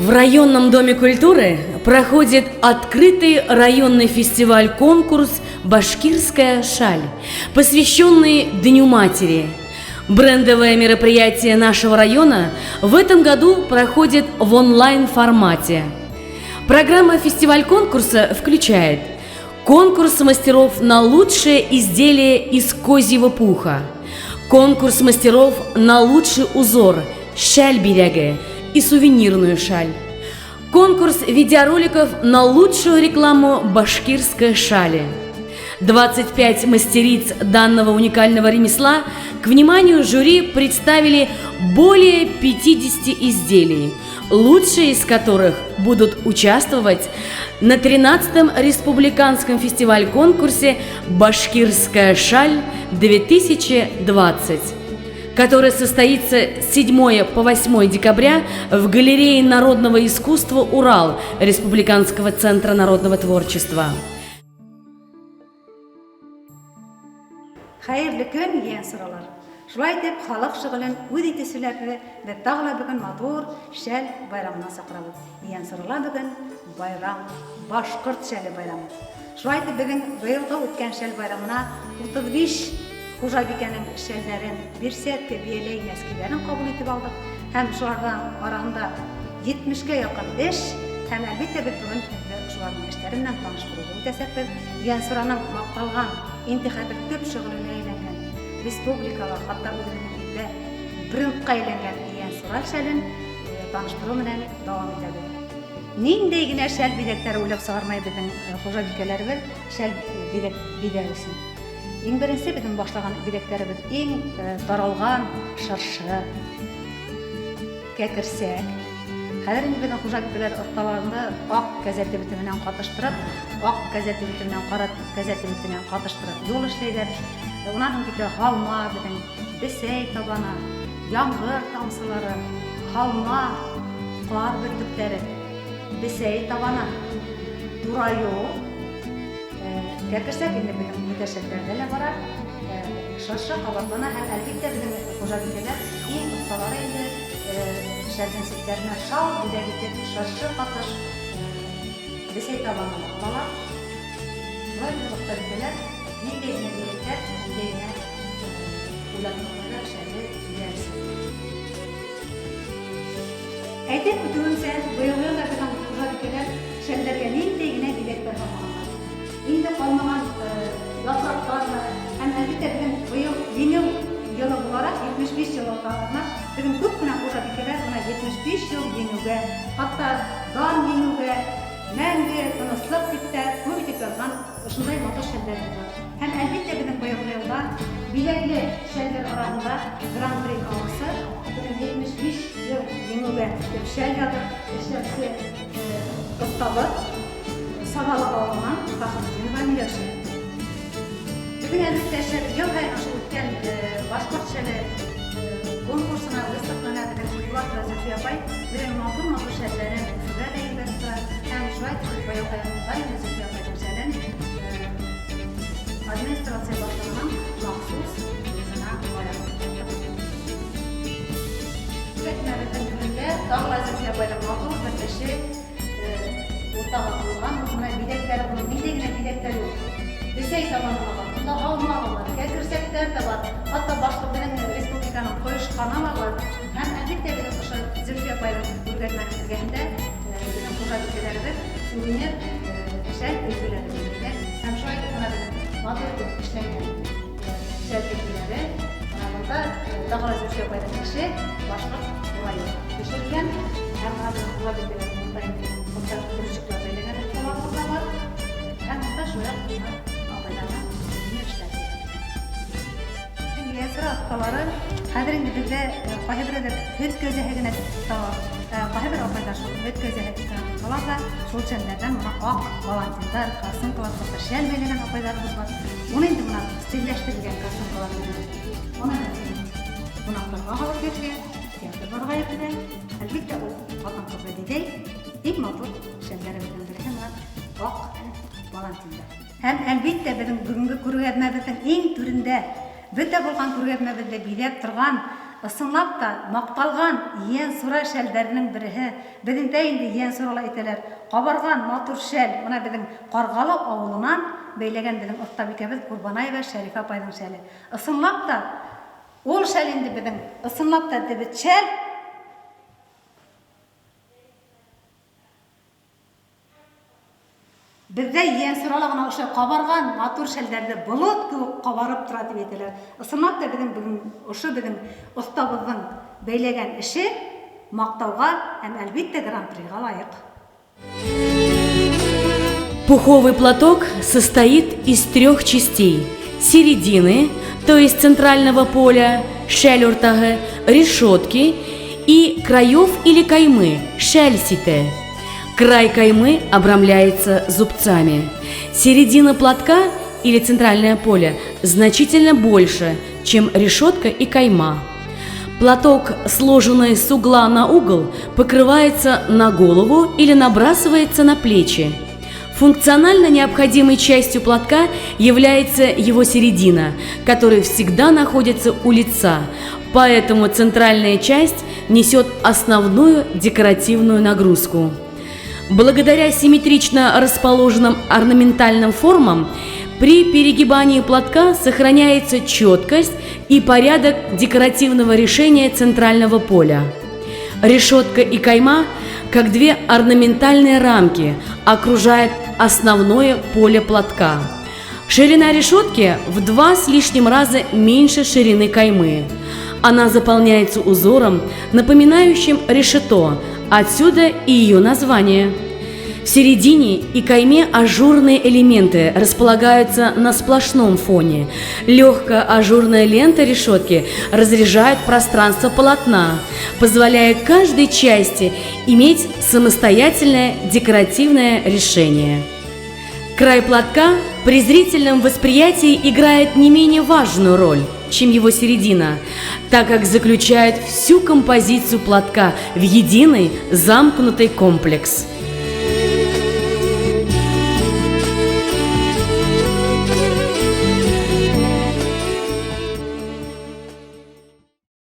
В районном доме культуры проходит открытый районный фестиваль-конкурс «Башкирская шаль», посвященный Дню матери. Брендовое мероприятие нашего района в этом году проходит в онлайн-формате. Программа фестиваль-конкурса включает конкурс мастеров на лучшее изделие из козьего пуха, конкурс мастеров на лучший узор «Шаль биряге» и сувенирную шаль, конкурс видеороликов на лучшую рекламу башкирской шали. 25 мастериц данного уникального ремесла к вниманию жюри представили более 50 изделий, лучшие из которых будут участвовать на 13-м республиканском фестиваль-конкурсе «Башкирская шаль 2020», который состоится с 7 по 8 декабря в галерее народного искусства «Урал» Республиканского центра народного творчества. Hayırlı gün yiyen sıralar. Şulay dep halıq şığılın өз итесілерді ve dağla bugün matur şel bayramına sakırabız. Yiyen sıralar bugün bayram, Başkırt şeli bayramı. Şulay dep bugün bıyılga ötken şel bayramına 35 Hujabike'nin şellerin bir set tebiyeleyin eskilerin kabul etip aldık. Hem şulardan arasında 70'e yakın iş, hem elbette biz bugün şuların işlerinden tanıştırıldı. Ötesek yiyen sıranın maktalgan İntihada köp şığılına eylengen, respublikalar hatta özünlükte brendqa eylengen yiyen sural şəlin tanıştırı menen davam ededi. Nindegine şəl bidekleri uylap sağırmay bizim hoca bikelerimiz şəl bidek için. En birinci bizim başlagan bideklerimiz en daralgan şarşı, kekirsek. Hazır indi bizim hoca bikeler ortalarında ak gazete bitiminen katıştırıp, ak gazete bitiminen qara gazete bitiminen katıştırıp yol işleyler. Onların bir de halma bizim desey tabana, yağmur tamsıları, halma, qar bürtükleri, desey tabana, durayo. Kekirsek indi bizim müteşekkirlerde ne var? Şarşı havatlana hem elbette bizim hoca bikeler en ustaları indi. Şərdensliklərine şal, bidəlikdə şarşı qatış, desey tabanına qalalar. Bunlar bir vaxtda bidələr, neyinə deyirlər, neyinə ulanmalara şərli bilərsin. Əydən bütün sən, boyalıyorlar bizim qıza bidələr, şərlərə neyinə bidəklər qalmalar. İndi qalmalan yapraklarla, həm əlbette bizim boyal, yeni yılı olarak 75 yıl olanlarına bizim көп кына қожа бикелер мына 75 жыл еңуге, hatta дан еңуге, мәңгі тыныслық типті көп деп жазған ушундай матур шәлдер бар. Һәм әлбәттә безнең быелгы елда биләкле шәлдер арасында гран-при алысы 75 жыл еңуге дип шәл язып, эшләсе токталып, саралып алынган Фахриддин Вамилович. Bugün elbette yıl hayatı ötken Başkırt şeli konkursuna ıslıklarına eden Kulak ve Zülfiye Bay bir mağdur şellerin sizler eğilmesi hem şuayt ve yıl hayatı Zülfiye Bay şellerin administrasyon başkanının mahsus yüzüne ayarlı. Tüketmelerin gününde Dağla Zülfiye Bay'da mağdur ve teşi ortağa koyulan buna bilekleri, bunun bilekine bilekleri yok. Desey tabanına var, bunda halma var, kekirsekler de var, hatta başka benim Respublikanın koyuşkanı var. Hem elbette benim Zülfiye Bayram Ürgetmen'de bizim koca ülkelerinde suvenir şel ülkeleri ürünler. Hem şu ayda buna benim madalya işlengen şel ülkeleri. Bunda Dağla Zülfiye Bayram işi başka olayı pişirirken hem benim koca ülkelerinde koca kurucuklar belirlen olanlar var. Hem bunda şöyle Sıra atkaları, hazır indi bizde kahibirede hüt gözü hegine kahibir okuydaşı hüt gözü hegine kalarsa sol çenlerden buna ak, valantindar, kasın kılatlıkta şel belirlen okuydarımız var. Onu indi buna stilleştirilgen kasın kılatlıkta. Ona buna kırma hava geçiyor, tiyatr barga yapıda. Elbette o vatan kıbrı değil, ilk matur şellere bildirilgen var, ak, valantindar. Hem elbette bizim bugünkü kuruyatmabızın en türünde Bütte bulgan күргәтмәбездә биләп торган ысынлап та макталган йен сура шәлдәренең береһе. Безнең дә инде йен сурала әйтәләр. Кабарган матур шәл, моны безнең Каргалы авылыннан бәйләгән безнең остабикәбез Курбанаева Шәрифә апайның шәле. Ысынлап та ул шәл инде безнең, ысынлап та дебет шәл. Бездә йен сурала гына ошо кабарган матур шәлдәрдә болот кебек кабарып тора дип әйтәләр. Ысынлап та безнең бүген ошо безнең остабызның бәйләгән эше мактауга һәм әлбәттә гран-прига лаек. Пуховый платок состоит из 3 частей: середины, то есть центрального поля, шәл уртагы, решетки и краев или каймы, шәл сите. Край каймы обрамляется зубцами. Середина платка или центральное поле значительно больше, чем решетка и кайма. Платок, сложенный с угла на угол, покрывается на голову или набрасывается на плечи. Функционально необходимой частью платка является его середина, которая всегда находится у лица, поэтому центральная часть несет основную декоративную нагрузку. Благодаря симметрично расположенным орнаментальным формам при перегибании платка сохраняется четкость и порядок декоративного решения центрального поля. Решетка и кайма, как 2 орнаментальные рамки, окружают основное поле платка. Ширина решетки в 2 с лишним раза меньше ширины каймы. Она заполняется узором, напоминающим решето, отсюда и ее название. В середине и кайме ажурные элементы располагаются на сплошном фоне. Легкая ажурная лента решетки разряжает пространство полотна, позволяя каждой части иметь самостоятельное декоративное решение. Край платка при зрительном восприятии играет не менее важную роль, чем его середина, так как заключает всю композицию платка в единый замкнутый комплекс.